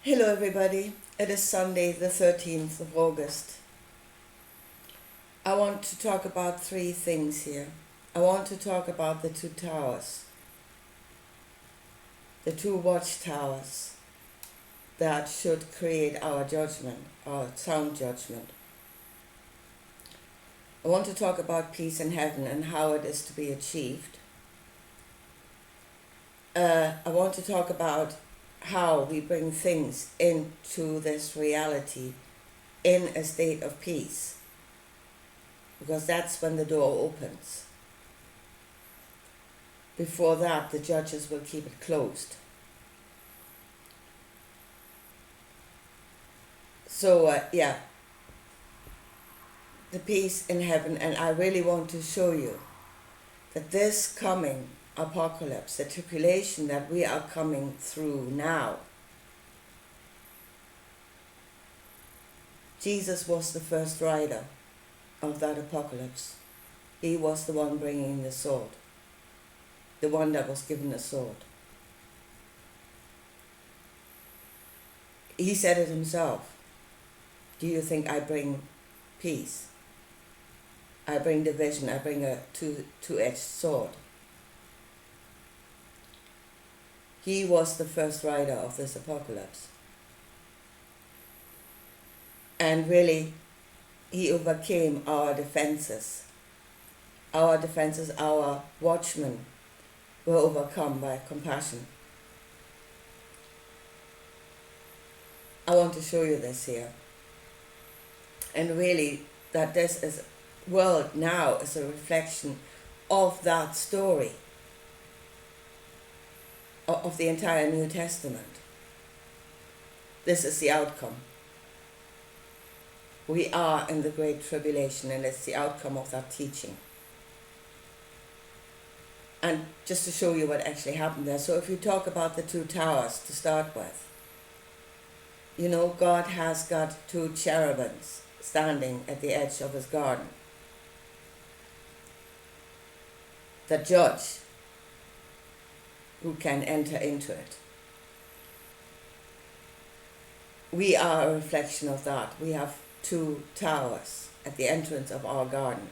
Hello everybody, it is Sunday the 13th of August. I want to talk about three things here. I want to talk about the two towers, the two watchtowers that should create our judgment, our sound judgment. I want to talk about peace in heaven and how it is to be achieved. I want to talk about how we bring things into this reality in a state of peace, because that's when the door opens. Before that, the judges will keep it closed. So, the peace in heaven, and I really want to show you that this coming apocalypse, the tribulation that we are coming through now, Jesus was the first rider of that apocalypse. He was the one bringing the sword, the one that was given the sword. He said it himself. Do you think I bring peace? I bring division. I bring a two-edged sword. He was the first rider of this apocalypse. And really, he overcame our defenses. Our defenses, our watchmen, were overcome by compassion. I want to show you this here. And really, that this is world now is a reflection of that story, of the entire New Testament. This is the outcome. We are in the Great Tribulation, and it's the outcome of that teaching. And just to show you what actually happened there. So if you talk about the two towers to start with, you know, God has got two cherubims standing at the edge of his garden that judge who can enter into it. We are a reflection of that. We have two towers at the entrance of our garden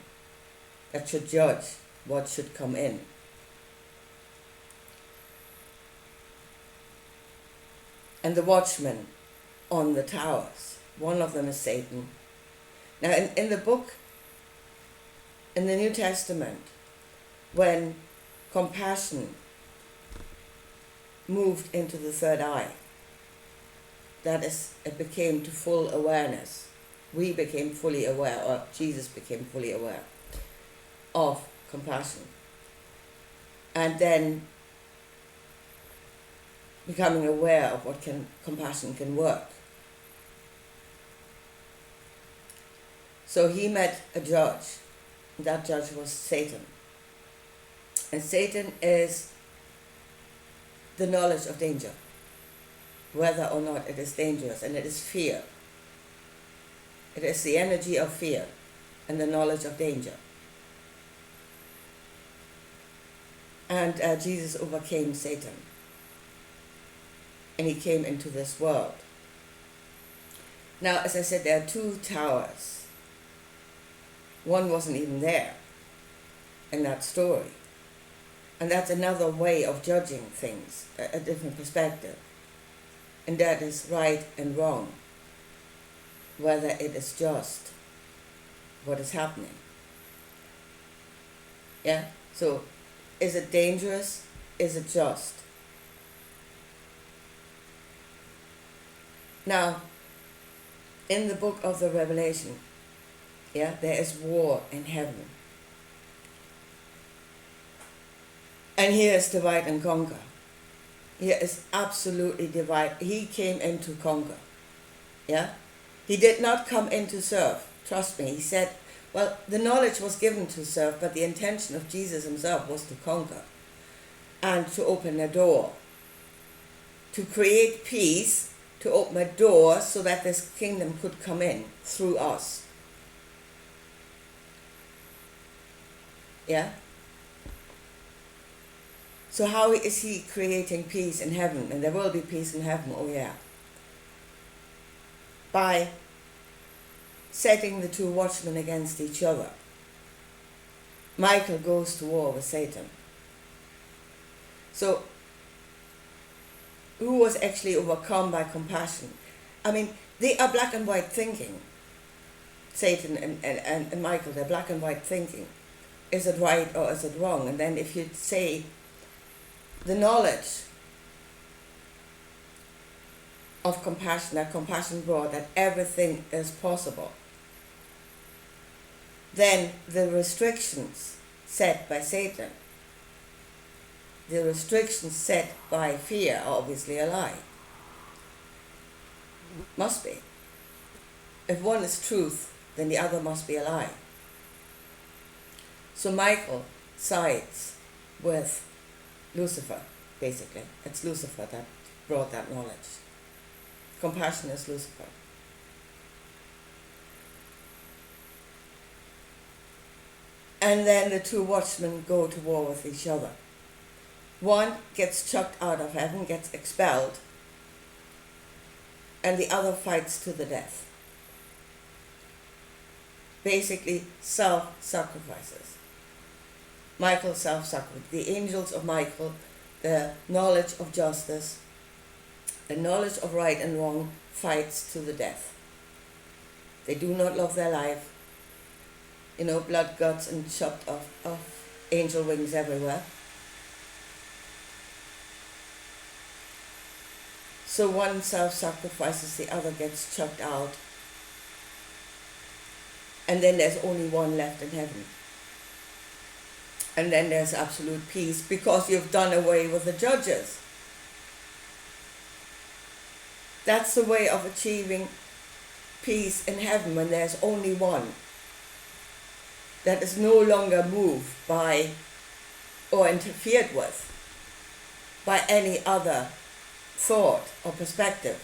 that should judge what should come in. And the watchmen on the towers, one of them is Satan. Now in the book, in the New Testament, when compassion moved into the third eye, that is, it became to full awareness. We became fully aware, or Jesus became fully aware of compassion. And then becoming aware of what compassion can work. So he met a judge. That judge was Satan. And Satan is the knowledge of danger, whether or not it is dangerous, and it is fear. It is the energy of fear and the knowledge of danger. And Jesus overcame Satan. And he came into this world. Now, as I said, there are two towers. One wasn't even there in that story. And that's another way of judging things, a different perspective. And that is right and wrong, whether it is just what is happening. Yeah? So, is it dangerous? Is it just? Now, in the book of the Revelation, there is war in heaven. And here is divide and conquer. Here is absolutely divide. He came in to conquer. Yeah? He did not come in to serve. Trust me. He said, well, the knowledge was given to serve, but the intention of Jesus himself was to conquer and to open a door, to create peace, to open a door so that this kingdom could come in through us. Yeah? So how is he creating peace in heaven? And there will be peace in heaven, oh yeah. by setting the two watchmen against each other. Michael goes to war with Satan. So, who was actually overcome by compassion? I mean, they are black and white thinking. Satan and Michael, they're black and white thinking. Is it right or is it wrong? And then if you say the knowledge of compassion, that compassion brought, that everything is possible, then the restrictions set by Satan, the restrictions set by fear are obviously a lie. Must be. If one is truth, then the other must be a lie. So Michael sides with Lucifer, basically. It's Lucifer that brought that knowledge. Compassion is Lucifer. And then the two watchmen go to war with each other. One gets chucked out of heaven, gets expelled, and the other fights to the death. Basically, self-sacrifices. Michael self-sacrifices. The angels of Michael, the knowledge of justice, the knowledge of right and wrong, fights to the death. They do not love their life. Blood, guts, and chopped off angel wings everywhere. So one self-sacrifices, the other gets chucked out. And then there's only one left in heaven. And then there's absolute peace because you've done away with the judges. That's the way of achieving peace in heaven, when there's only one that is no longer moved by or interfered with by any other thought or perspective.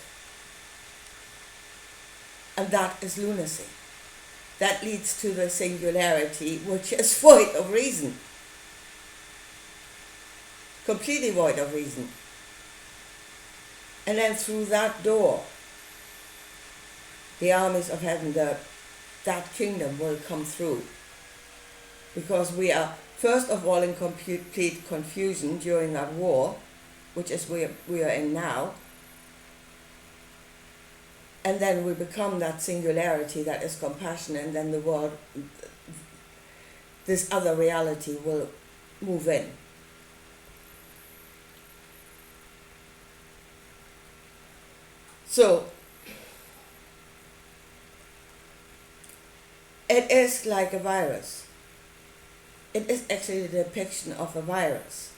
And that is lunacy. That leads to the singularity, which is void of reason. Completely void of reason. And then through that door, the armies of heaven, that kingdom will come through. Because we are, first of all, in complete confusion during that war, which is where we are in now. And then we become that singularity that is compassion, and then the world, this other reality will move in. So, it is like a virus. It is actually the depiction of a virus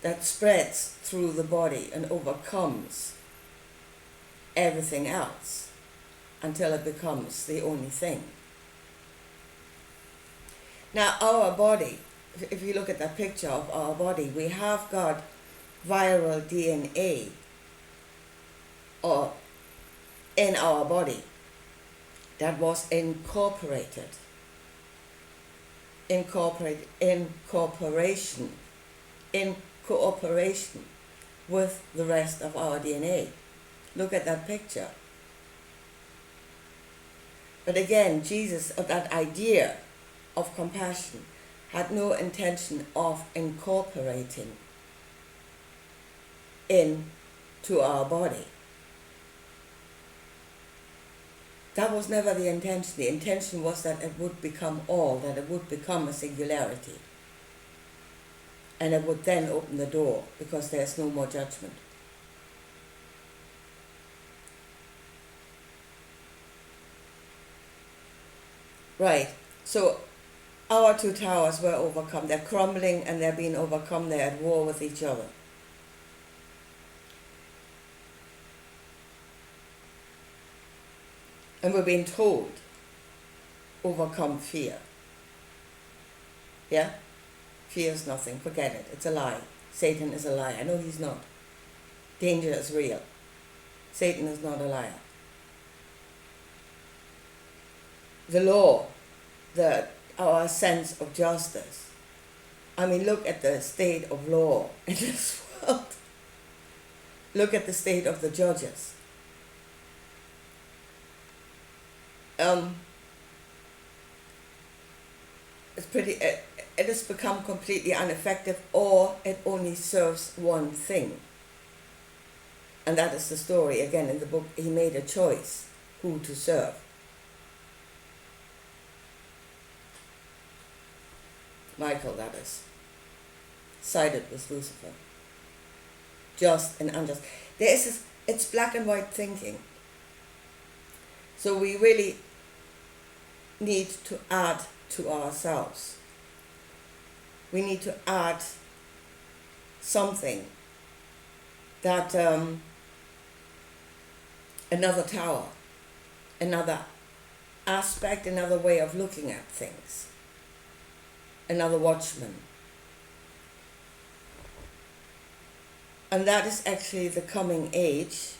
that spreads through the body and overcomes everything else until it becomes the only thing. Now our body, if you look at that picture of our body, we have got viral DNA or in our body that was in cooperation with the rest of our DNA. Look at that picture. But again, Jesus, of that idea of compassion, had no intention of incorporating into our body. That was never the intention. The intention was that it would become all, that it would become a singularity. And it would then open the door, because there's no more judgment. Right, so our two towers were overcome. They're crumbling and they're being overcome. They're at war with each other. And we're being told, overcome fear. Yeah? Fear is nothing. Forget it. It's a lie. Satan is a liar. I know he's not. Danger is real. Satan is not a liar. The law, our sense of justice. I mean, look at the state of law in this world. Look at the state of the judges. it's pretty. It has become completely ineffective, or it only serves one thing. And that is the story. Again, in the book, he made a choice who to serve. Michael, that is, sided with Lucifer. Just and unjust. There is this, it's black and white thinking. So we really need to add to ourselves. We need to add something that another tower, another aspect, another way of looking at things, another watchman. And that is actually the coming age,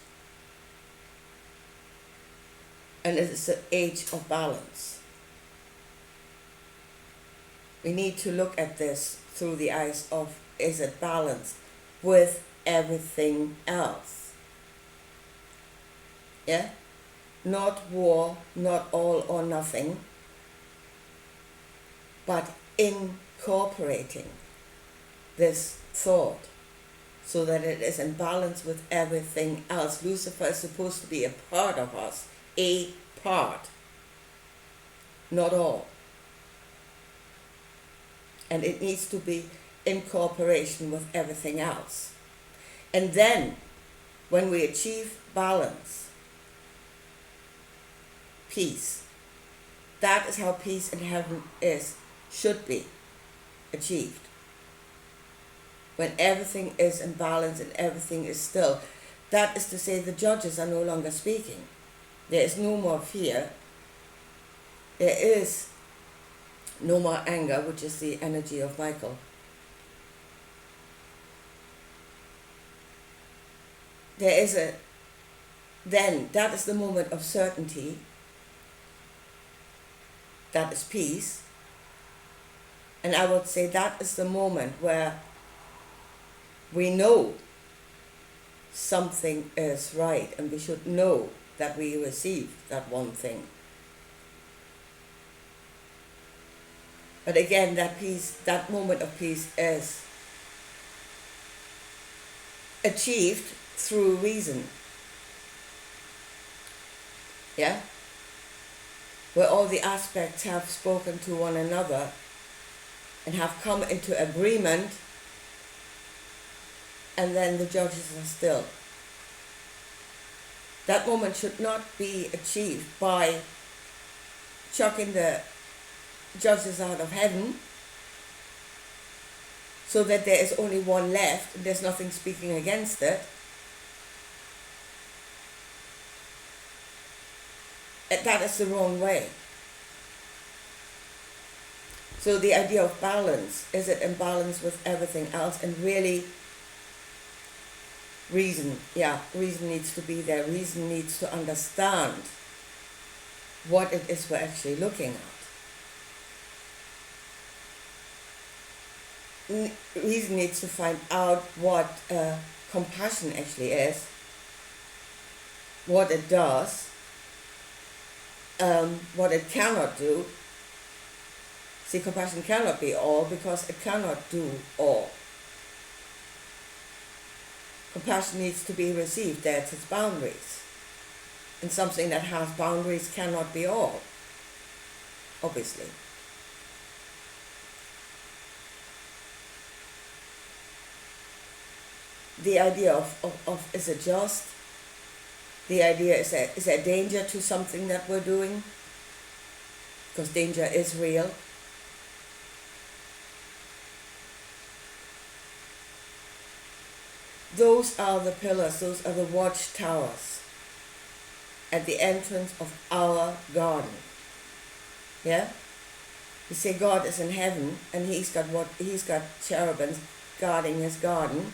and it is the age of balance. We need to look at this through the eyes of, is it balanced with everything else? Yeah? Not war, not all or nothing, but incorporating this thought so that it is in balance with everything else. Lucifer is supposed to be a part of us, a part, not all. And it needs to be in cooperation with everything else. And then, when we achieve balance, peace, that is how peace in heaven should be achieved. When everything is in balance and everything is still. That is to say, the judges are no longer speaking. There is no more fear. There is no more anger, which is the energy of Michael. Then that is the moment of certainty. That is peace. And I would say that is the moment where we know something is right, and we should know that we receive that one thing. But again, that peace, that moment of peace is achieved through reason. Yeah? Where all the aspects have spoken to one another and have come into agreement, and then the judges are still. That moment should not be achieved by chucking the judges out of heaven so that there is only one left and there's nothing speaking against it. That is the wrong way. So the idea of balance, is it in balance with everything else? And really, reason needs to be there. Reason needs to understand what it is we're actually looking at. Reason needs to find out what compassion actually is, what it does, what it cannot do. See, compassion cannot be all because it cannot do all. Compassion needs to be received. That's its boundaries. And something that has boundaries cannot be all, obviously. The idea of is it just? The idea is there danger to something that we're doing? Because danger is real. Those are the pillars, those are the watchtowers at the entrance of our garden. Yeah? You say God is in heaven and he's got cherubims guarding his garden.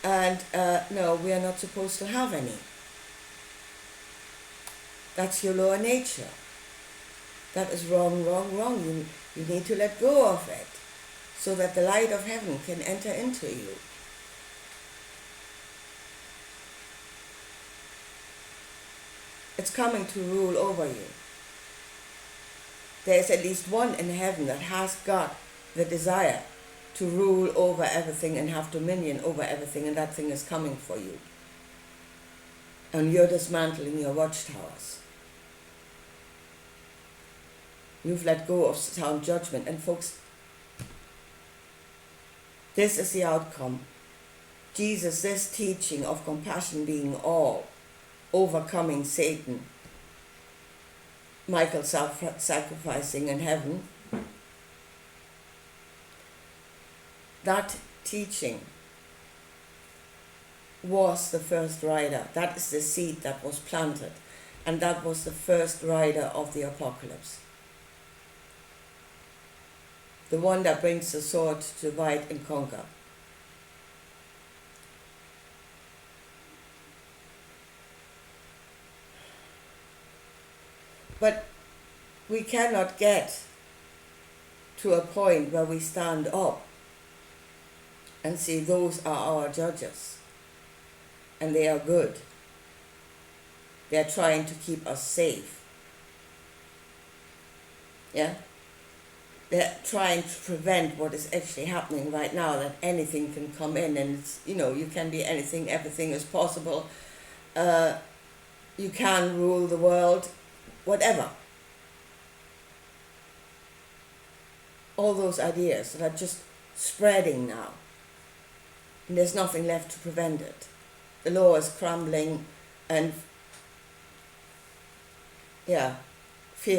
And no, we are not supposed to have any. That's your lower nature. That is wrong, wrong, wrong. You need to let go of it so that the light of heaven can enter into you. It's coming to rule over you. There's at least one in heaven that has got the desire to rule over everything and have dominion over everything, and that thing is coming for you. And you're dismantling your watchtowers. You've let go of sound judgment. And folks, this is the outcome. Jesus, this teaching of compassion being all, overcoming Satan, Michael sacrificing in heaven, that teaching was the first rider. That is the seed that was planted, and that was the first rider of the apocalypse. The one that brings the sword to divide and conquer. But we cannot get to a point where we stand up and say those are our judges and they are good. They are trying to keep us safe. Yeah? They're trying to prevent what is actually happening right now, that anything can come in, and it's, you can be anything, everything is possible. You can rule the world, whatever. All those ideas that are just spreading now. And there's nothing left to prevent it. The law is crumbling, and fear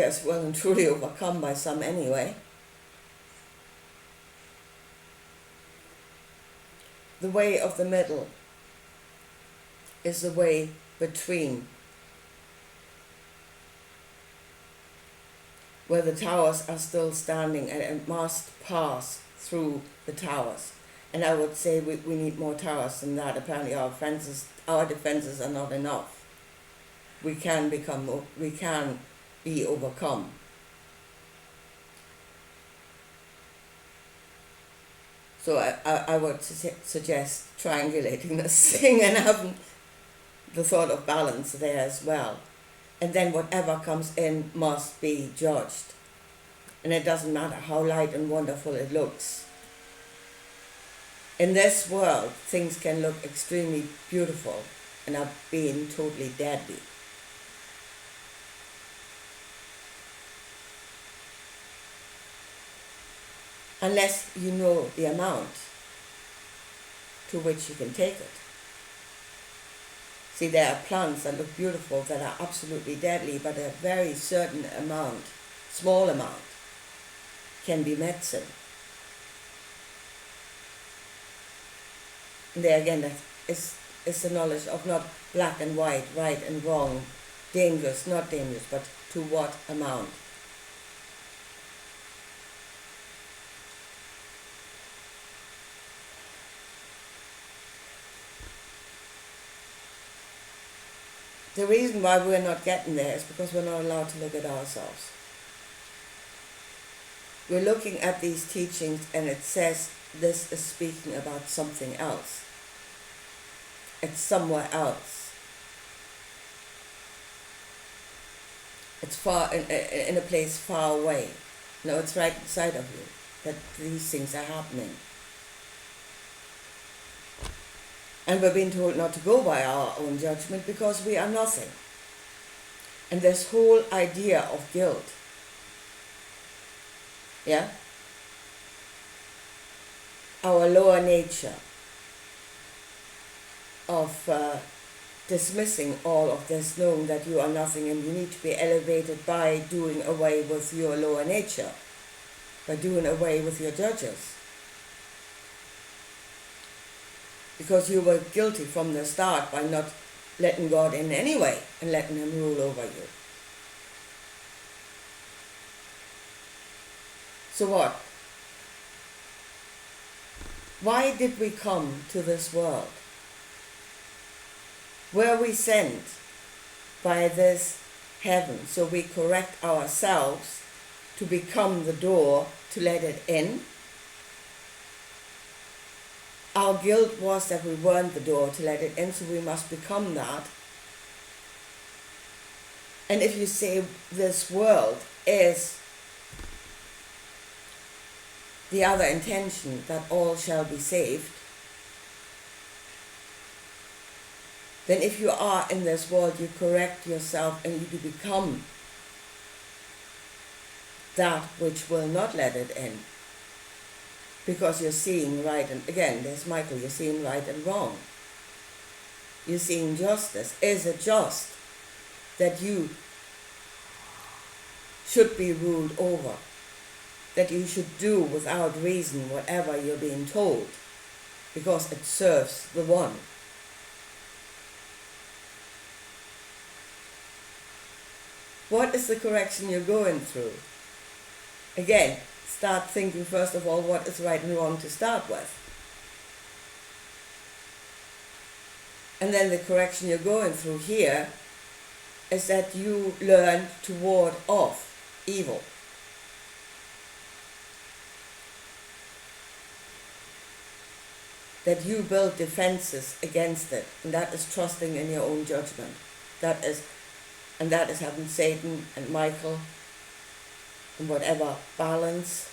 is well and truly overcome by some anyway. The way of the middle is the way between, where the towers are still standing, and it must pass through the towers. And I would say we need more towers than that. Apparently our defenses are not enough. We can be overcome. So I would suggest triangulating this thing and having the thought of balance there as well. And then whatever comes in must be judged. And it doesn't matter how light and wonderful it looks. In this world, things can look extremely beautiful and are being totally deadly. Unless you know the amount to which you can take it. See, there are plants that look beautiful that are absolutely deadly, but a very certain amount, small amount, can be medicine. And there again, that is the knowledge of not black and white, right and wrong, dangerous, not dangerous, but to what amount. The reason why we're not getting there is because we're not allowed to look at ourselves. We're looking at these teachings and it says this is speaking about something else. It's somewhere else. It's far in a place far away. No, it's right inside of you that these things are happening. And we're being told not to go by our own judgment because we are nothing. And this whole idea of guilt, our lower nature of dismissing all of this, knowing that you are nothing and you need to be elevated by doing away with your lower nature, by doing away with your judges. Because you were guilty from the start by not letting God in anyway and letting him rule over you. So what? Why did we come to this world? Were we sent by this heaven so we correct ourselves to become the door to let it in? Our guilt was that we weren't the door to let it in, so we must become that. And if you say this world is the other intention, that all shall be saved, then if you are in this world, you correct yourself and you become that which will not let it in. Because you're seeing right, and again, there's Michael, you're seeing right and wrong. You're seeing justice. Is it just that you should be ruled over? That you should do without reason whatever you're being told because it serves the one? What is the correction you're going through? Again, start thinking first of all what is right and wrong to start with. And then the correction you're going through here is that you learn to ward off evil. That you build defenses against it, and that is trusting in your own judgment. That is having Satan and Michael and whatever balance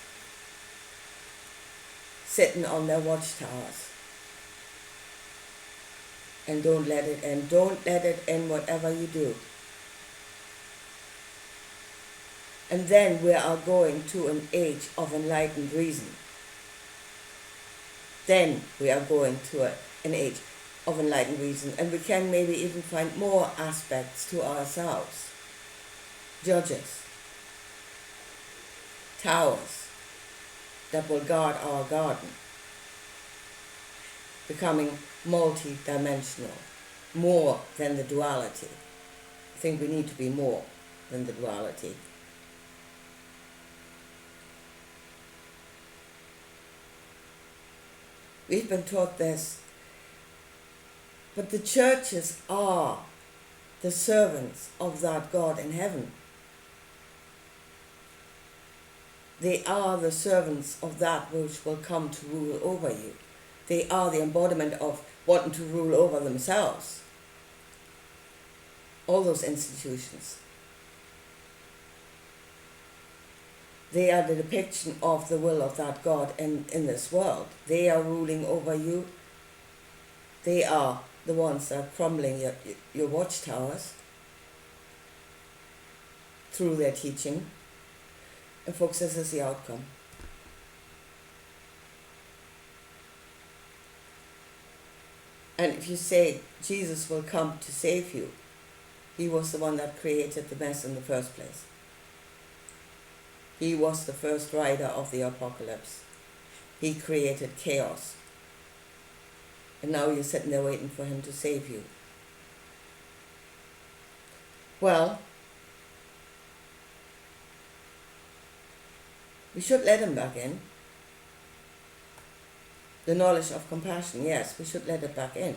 sitting on their watchtowers. And don't let it in. Don't let it in whatever you do. And then we are going to an age of enlightened reason. Then we are going to an age of enlightened reason. And we can maybe even find more aspects to ourselves. Judges. Towers that will guard our garden. Becoming multi-dimensional, more than the duality. I think we need to be more than the duality. We've been taught this, but the churches are the servants of that God in heaven. They are the servants of that which will come to rule over you. They are the embodiment of wanting to rule over themselves. All those institutions. They are the depiction of the will of that God in this world. They are ruling over you. They are the ones that are crumbling your watchtowers through their teaching. And folks, this is the outcome. And if you say Jesus will come to save you, he was the one that created the mess in the first place. He was the first rider of the apocalypse. He created chaos. And now you're sitting there waiting for him to save you. Well, we should let him back in. The knowledge of compassion, yes, we should let it back in.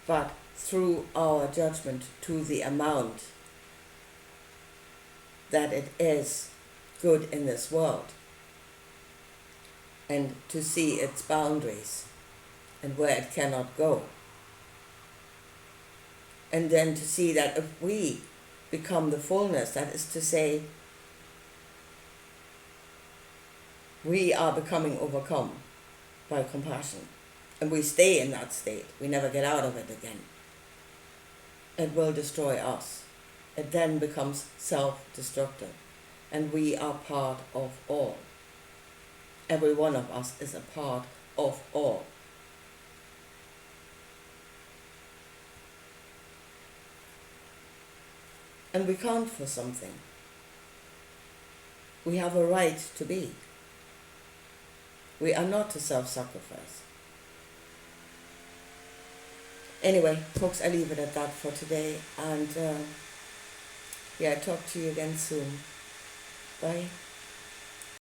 But through our judgment to the amount that it is good in this world, and to see its boundaries and where it cannot go. And then to see that if we become the fullness, that is to say, we are becoming overcome by compassion. And we stay in that state. We never get out of it again. It will destroy us. It then becomes self-destructive. And we are part of all. Every one of us is a part of all. And we count for something. We have a right to be. We are not to self-sacrifice. Anyway, folks, I leave it at that for today. And talk to you again soon. Bye.